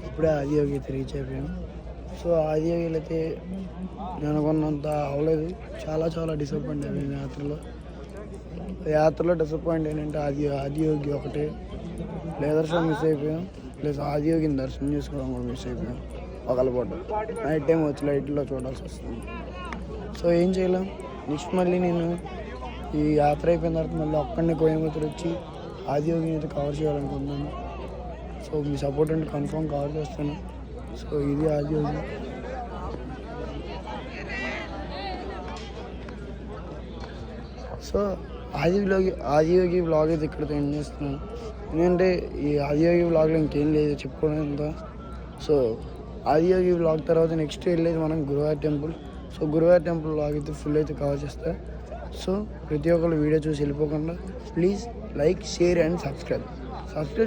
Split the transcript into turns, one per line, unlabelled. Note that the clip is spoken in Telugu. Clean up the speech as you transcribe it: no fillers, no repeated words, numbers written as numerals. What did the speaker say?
ఇప్పుడే ఆదియోగి అయితే రీచ్ అయిపోయాం. సో ఆదియోగిలో అయితే నేను అనుకున్నంత అవ్వలేదు. చాలా చాలా డిసప్పాయింట్ అయ్యాను యాత్రలో డిసప్పాయింట్ ఏంటంటే ఆదియోగి ఒకటే దర్శనం మిస్ అయిపోయాం. ప్లస్ ఆదియోగిని దర్శనం చేసుకోవడం కూడా మిస్ అయిపోయాం. పగలపాటు నైట్ టైం వచ్చి లైట్లో చూడాల్సి వస్తుంది. సో ఏం చేయలేం. నెక్స్ట్ మళ్ళీ నేను ఈ యాత్ర అయిపోయిన తర్వాత మళ్ళీ ఒక్కడిని కోయంబత్తూరు వచ్చి ఆదియోగిని అయితే కవర్ చేయాలనుకుంటున్నాను. సో మీ సపోర్ట్ అంటే కన్ఫర్మ్ కవర్ చేస్తాను. సో ఇది ఆదియోగి. సో ఆదియోగి వ్లాగ్ అయితే ఇక్కడితో ఎండ్ చేస్తున్నాను. ఎందుకంటే ఈ ఆదియోగి వ్లాగ్లో ఇంకేం లేదు చెప్పుకోవడం అంతా. సో ఆదియోగి వ్లాగ్ తర్వాత నెక్స్ట్ వెళ్ళేది మనం Guruvayur temple. So Guruvayur temple vlog అయితే ఫుల్ అయితే కవర్ చేస్తా. సో ప్రతి ఒక్కరు వీడియో చూసి వెళ్ళిపోకుండా please like, share and subscribe.